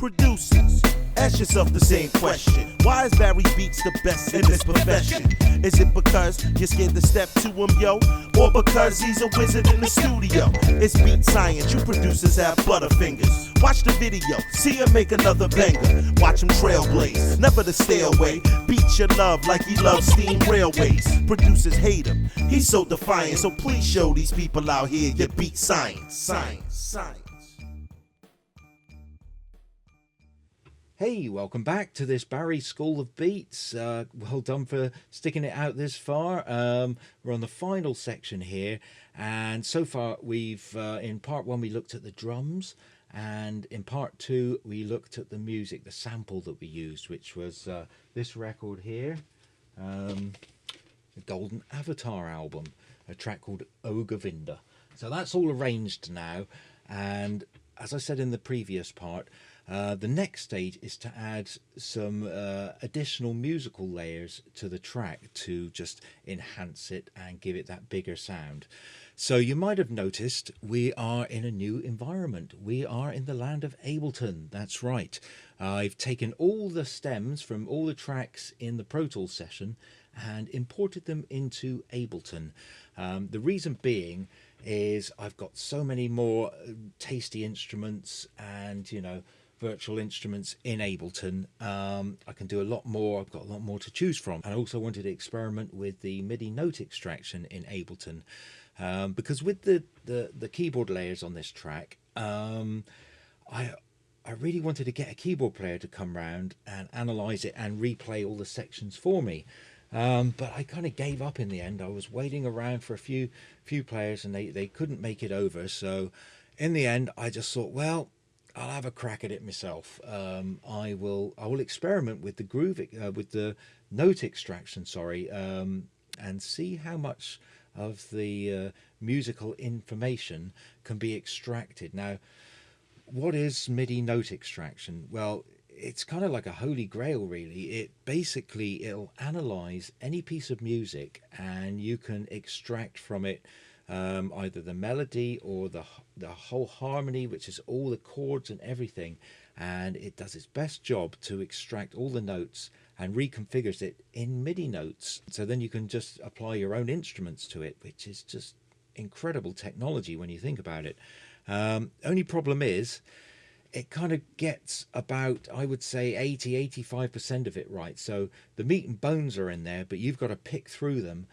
producers, ask yourself the same question. Why is Barry's Beats the best in this profession? Is it because you're scared to step to him, yo? Or because he's a wizard in the studio? It's beat science, you producers have butterfingers. Watch the video, see him make another banger. Watch him trailblaze, never to stay away. Beat your love like he loves steam railways. Producers hate him, he's so defiant. So please show these people out here your beat science. Science. Hey, welcome back to this Barry's School of Beats. Well done for sticking it out this far. We're on the final section here, and so far we've in part one we looked at the drums, and in part two we looked at the music, the sample that we used, which was this record here, the Golden Avatar album, a track called O Govinda. So that's all arranged now, and as I said in the previous part, the next stage is to add some additional musical layers to the track to just enhance it and give it that bigger sound. So you might have noticed we are in a new environment. We are in the land of Ableton. That's right. I've taken all the stems from all the tracks in the Pro Tools session and imported them into Ableton. The reason being is I've got so many more tasty instruments and, you know, virtual instruments in Ableton. I can do a lot more. I've got a lot more to choose from. And I also wanted to experiment with the MIDI note extraction in Ableton, because with the keyboard layers on this track, I really wanted to get a keyboard player to come round and analyze it and replay all the sections for me. But I kind of gave up in the end. I was waiting around for a few players and they couldn't make it over. So in the end, I just thought, well, I'll have a crack at it myself. I will experiment with the groove, with the note extraction, and see how much of the musical information can be extracted. Now, what is MIDI note extraction? Well, it's kind of like a holy grail, really. It'll analyze any piece of music, and you can extract from it either the melody or the whole harmony, which is all the chords and everything, and it does its best job to extract all the notes and reconfigures it in MIDI notes, so then you can just apply your own instruments to it, which is just incredible technology when you think about it. Only problem is it kind of gets about, I would say, 80-85% of it right. So the meat and bones are in there, but you've got to pick through them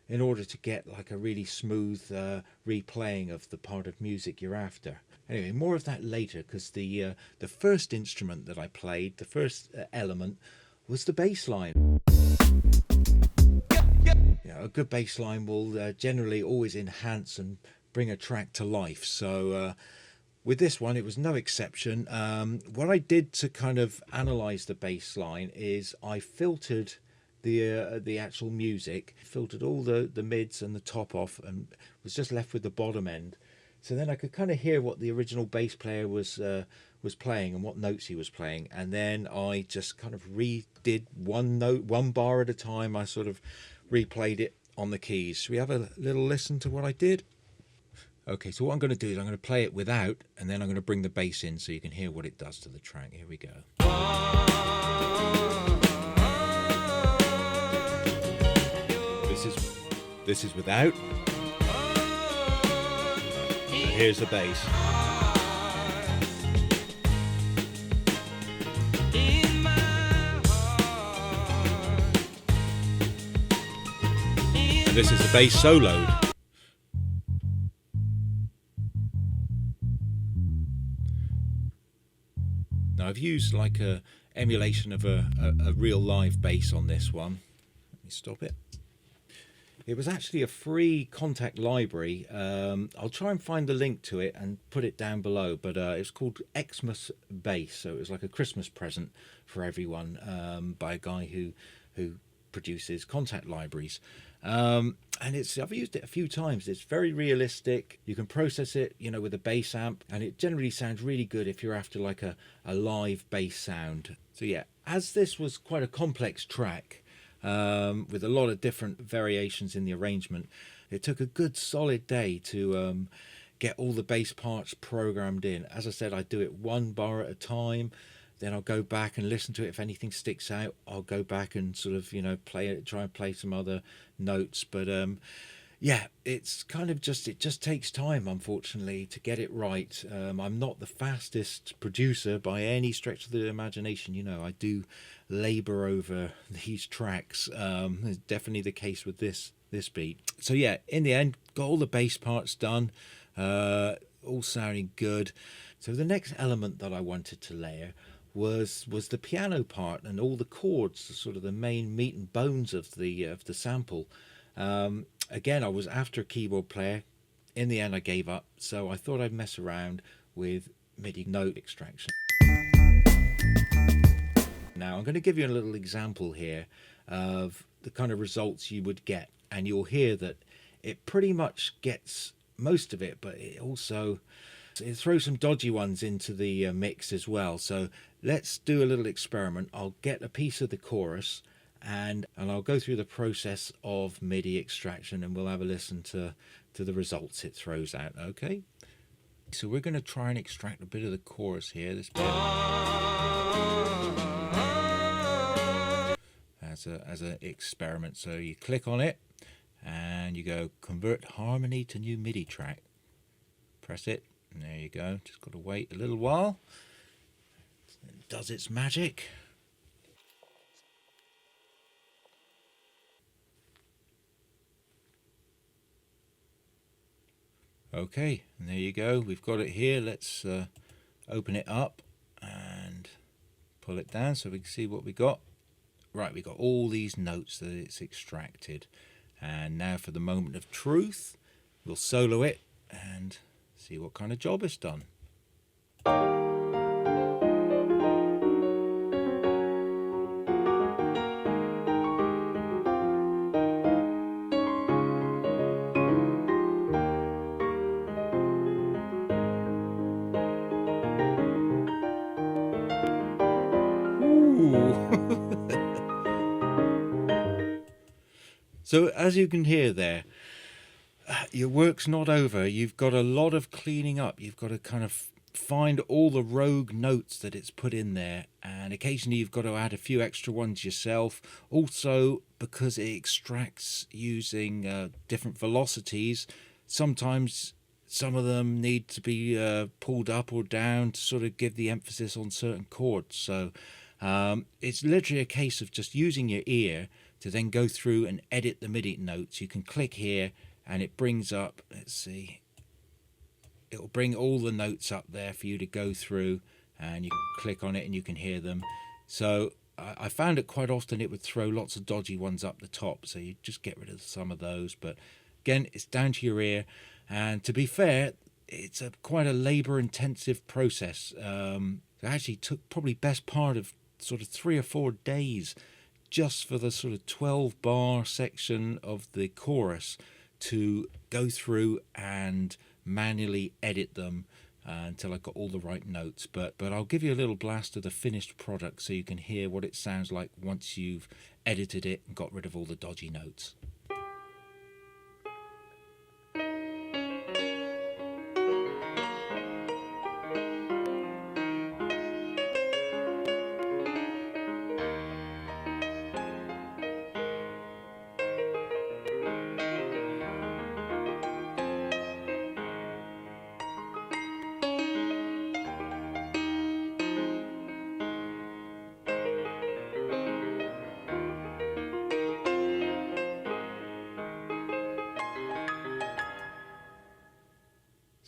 in order to get like a really smooth replaying of the part of music you're after. Anyway, more of that later, because the first instrument that I played, the first element, was the bass line. You know, a good bass line will generally always enhance and bring a track to life. So with this one, it was no exception. What I did to kind of analyze the bass line is I filtered the actual music, filtered all the mids and the top off, and was just left with the bottom end. So then I could kind of hear what the original bass player was playing and what notes he was playing, and then I just kind of redid one note, one bar at a time. I sort of replayed it on the keys. Should we have a little listen to what I did? Okay, so what I'm going to do is I'm going to play it without, and then I'm going to bring the bass in so you can hear what it does to the track. Here we go. This is without. And here's the bass. And this is the bass solo. Now I've used like a emulation of a real live bass on this one. Let me stop it. It was actually a free Kontakt library. I'll try and find the link to it and put it down below, but it's called Xmas Bass, so it was like a Christmas present for everyone by a guy who produces Kontakt libraries. And I've used it a few times. It's very realistic. You can process it, you know, with a bass amp, and it generally sounds really good if you're after like a live bass sound. So yeah, as this was quite a complex track, with a lot of different variations in the arrangement, it took a good solid day to get all the bass parts programmed in. As I said, I do it one bar at a time. Then I'll go back and listen to it. If anything sticks out, I'll go back and sort of, you know, play it, try and play some other notes. But yeah, it's kind of just, it just takes time, unfortunately, to get it right. I'm not the fastest producer by any stretch of the imagination. You know, I do labor over these tracks. It's definitely the case with this beat. So yeah, in the end, got all the bass parts done, all sounding good. So the next element that I wanted to layer was the piano part and all the chords, sort of the main meat and bones of the sample. Again, I was after a keyboard player. In the end, I gave up, so I thought I'd mess around with MIDI note extraction. Now I'm going to give you a little example here of the kind of results you would get, and you'll hear that it pretty much gets most of it, but it also throws some dodgy ones into the mix as well. So let's do a little experiment. I'll get a piece of the chorus and I'll go through the process of MIDI extraction, and we'll have a listen to the results it throws out. Okay, so we're going to try and extract a bit of the chorus here, this bit, as an experiment. So you click on it and you go convert harmony to new MIDI track, press it, and there you go. Just got to wait a little while. It does its magic. Okay, and there you go. We've got it here. Let's open it up and pull it down so we can see what we got. Right, we got all these notes that it's extracted. And now for the moment of truth, we'll solo it and see what kind of job it's done. So as you can hear there, your work's not over. You've got a lot of cleaning up. You've got to kind of find all the rogue notes that it's put in there, and occasionally you've got to add a few extra ones yourself. Also, because it extracts using different velocities, sometimes some of them need to be pulled up or down to sort of give the emphasis on certain chords. So it's literally a case of just using your ear to then go through and edit the MIDI notes. You can click here and it brings up, let's see, it'll bring all the notes up there for you to go through, and you click on it and you can hear them. So I found it quite often it would throw lots of dodgy ones up the top, so you just get rid of some of those. But again, it's down to your ear, and to be fair, it's quite a labor intensive process. It actually took probably best part of sort of 3 or 4 days just for the sort of 12 bar section of the chorus to go through and manually edit them until I got all the right notes. But I'll give you a little blast of the finished product so you can hear what it sounds like once you've edited it and got rid of all the dodgy notes.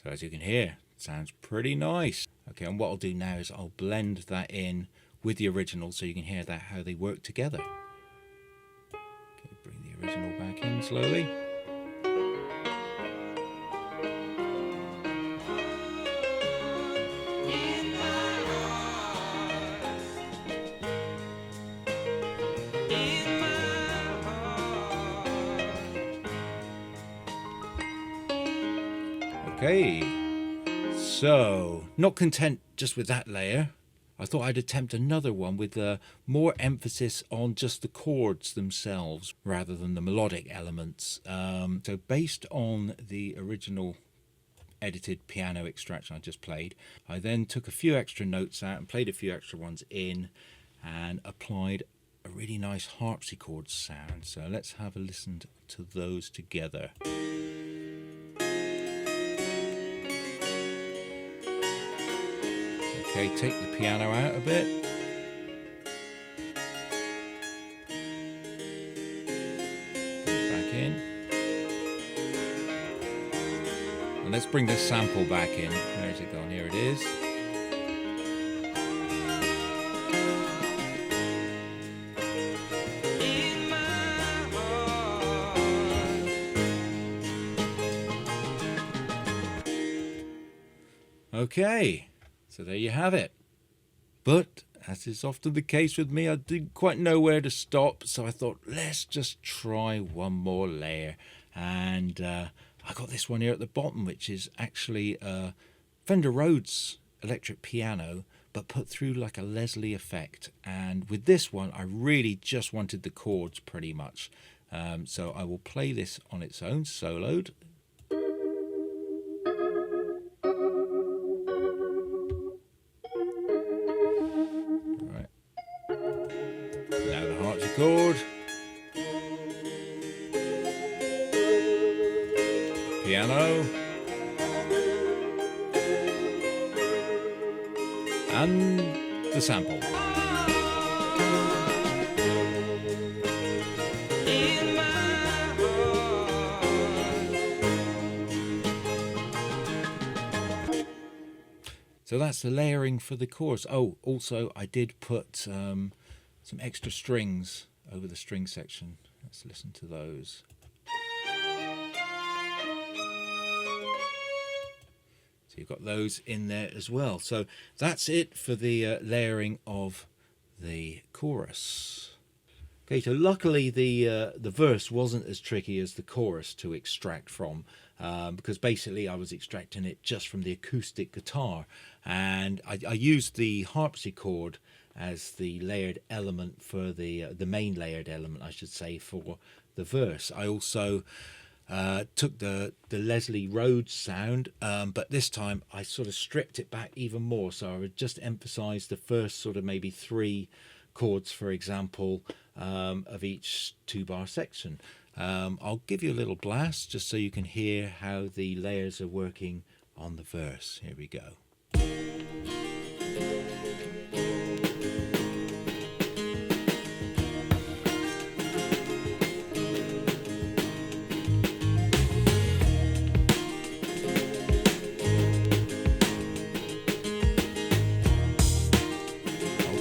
So as you can hear, it sounds pretty nice. Okay, and what I'll do now is I'll blend that in with the original so you can hear that how they work together. Okay, bring the original back in slowly. Okay, so not content just with that layer, I thought I'd attempt another one with more emphasis on just the chords themselves rather than the melodic elements. So based on the original edited piano extraction I just played. I then took a few extra notes out and played a few extra ones in and applied a really nice harpsichord sound. So let's have a listen to those together. Okay, take the piano out a bit. Back in. And let's bring this sample back in. Where's it gone? Here it is. Okay, so there you have it. But as is often the case with me, I didn't quite know where to stop, so I thought, let's just try one more layer. And I got this one here at the bottom, which is actually a Fender Rhodes electric piano, but put through like a Leslie effect. And with this one, I really just wanted the chords pretty much. So I will play this on its own, soloed. Now the harpsichord, piano, and the sample. So that's the layering for the chorus. Oh, also I did put some extra strings over the string section. Let's listen to those. So you've got those in there as well. So that's it for the layering of the chorus. Okay, so luckily the verse wasn't as tricky as the chorus to extract from, because basically I was extracting it just from the acoustic guitar, and I used the harpsichord as the layered element for the main layered element, I should say, for the verse. I also took the Leslie Rhodes sound, but this time I sort of stripped it back even more. So I would just emphasize the first sort of maybe 3 chords, for example, of each 2-bar section. I'll give you a little blast just so you can hear how the layers are working on the verse. Here we go.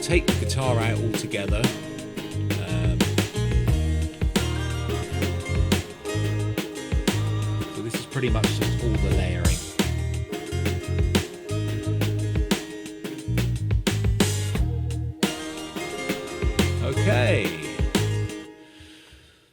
Take the guitar out altogether. So this is pretty much just all the layering. Okay.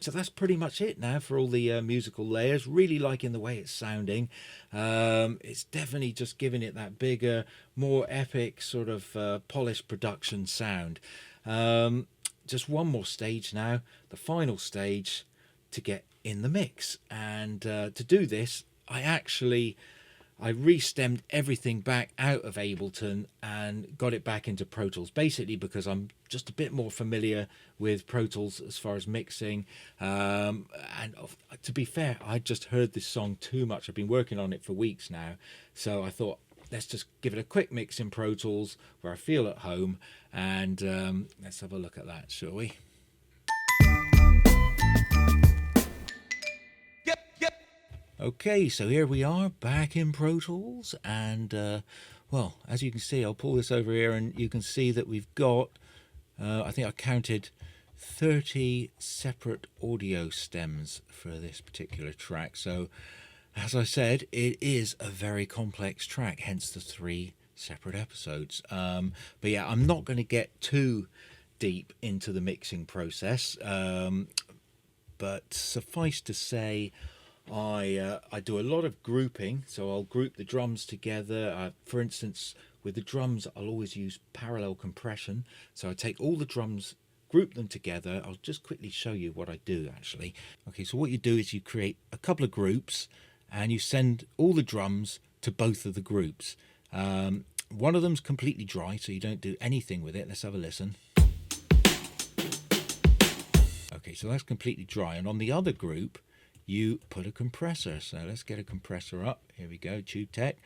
So that's pretty much it now for all the musical layers. Really liking the way it's sounding. It's definitely just giving it that bigger, more epic sort of polished production sound. Just one more stage now, the final stage, to get in the mix. And to do this, I re-stemmed everything back out of Ableton and got it back into Pro Tools, basically because I'm just a bit more familiar with Pro Tools as far as mixing. And to be fair, I just heard this song too much. I've been working on it for weeks now. So I thought, let's just give it a quick mix in Pro Tools where I feel at home. And let's have a look at that, shall we? Okay, so here we are back in Pro Tools, and well, as you can see, I'll pull this over here and you can see that we've got, I think I counted 30 separate audio stems for this particular track. So as I said, it is a very complex track, hence the 3 separate episodes. But yeah, I'm not going to get too deep into the mixing process, but suffice to say, I do a lot of grouping, so I'll group the drums together. For instance, with the drums, I'll always use parallel compression. So I take all the drums, group them together. I'll just quickly show you what I do, actually. Okay, so what you do is you create a couple of groups, and you send all the drums to both of the groups. One of them's completely dry, so you don't do anything with it. Let's have a listen. Okay, so that's completely dry. And on the other group, you put a compressor. So let's get a compressor up. Here we go, Tube Tech.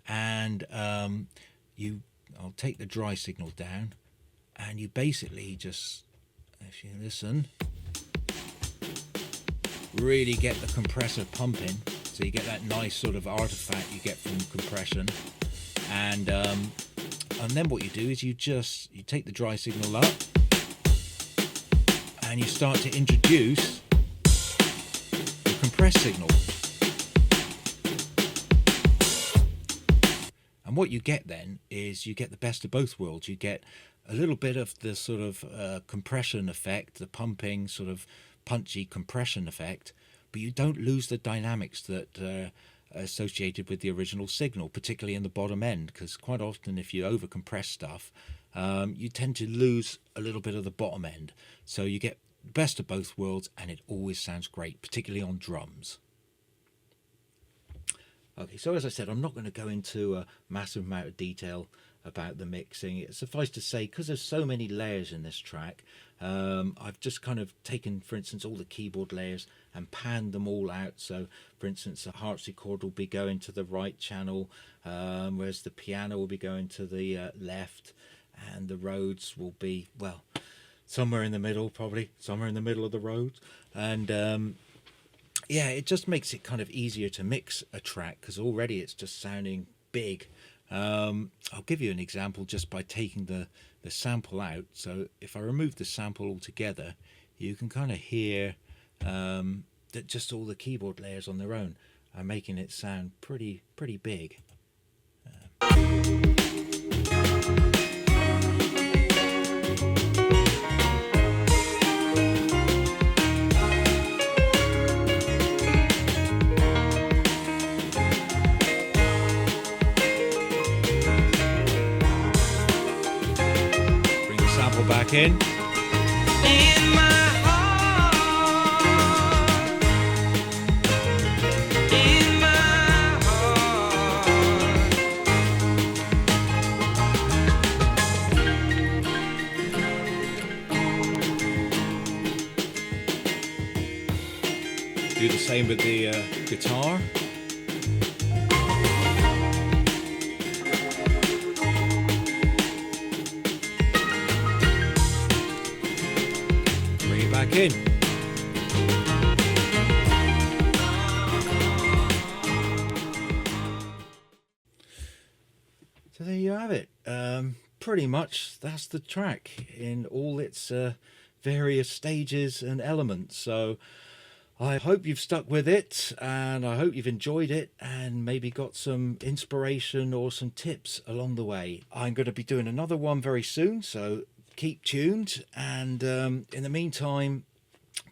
And I'll take the dry signal down, and you basically just, if you listen, really get the compressor pumping. So you get that nice sort of artifact you get from compression. And then what you do is you take the dry signal up, and you start to introduce the compressed signal. And what you get then is you get the best of both worlds. You get a little bit of the sort of compression effect, the pumping sort of punchy compression effect, but you don't lose the dynamics that are associated with the original signal, particularly in the bottom end, because quite often if you over compress stuff, you tend to lose a little bit of the bottom end. So you get best of both worlds, and it always sounds great, particularly on drums. Okay, so as I said, I'm not going to go into a massive amount of detail about the mixing. It's suffice to say, because there's so many layers in this track, I've just kind of taken, for instance, all the keyboard layers and panned them all out. So, for instance, the harpsichord will be going to the right channel, whereas the piano will be going to the left, and the Rhodes will be, well, somewhere in the middle, probably somewhere in the middle of the Rhodes. And yeah, it just makes it kind of easier to mix a track, because already it's just sounding big. I'll give you an example just by taking the sample out. So if I remove the sample altogether, you can kind of hear that just all the keyboard layers on their own are making it sound pretty big. Back in. In my heart, in my heart. Do the same with the guitar. Back in. So there you have it. Pretty much that's the track in all its various stages and elements. So I hope you've stuck with it, and I hope you've enjoyed it and maybe got some inspiration or some tips along the way. I'm going to be doing another one very soon, so keep tuned. And in the meantime,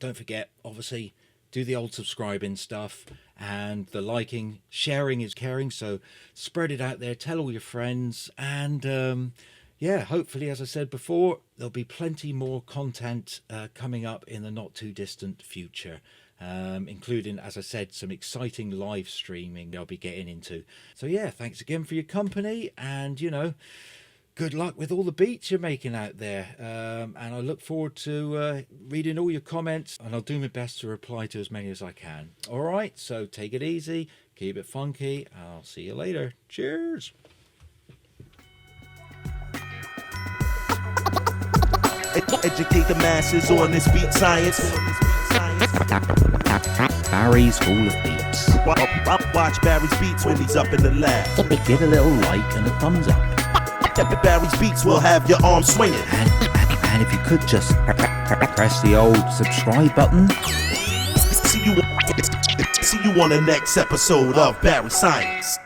don't forget, obviously, do the old subscribing stuff, and the liking. Sharing is caring, so spread it out there, tell all your friends, and yeah, hopefully, as I said before, there'll be plenty more content coming up in the not too distant future, including, as I said, some exciting live streaming I'll be getting into. So yeah, thanks again for your company, and you know, good luck with all the beats you're making out there, and I look forward to reading all your comments, and I'll do my best to reply to as many as I can. All right, so take it easy, keep it funky, and I'll see you later. Cheers. Educate the masses on this beat science. Barry's School of Beats. Watch Barry's Beats when he's up in the lab. Give a little like and a thumbs up. Barry's Beats will have your arms swinging. And if you could just press the old subscribe button. See you on the next episode of Barry Science.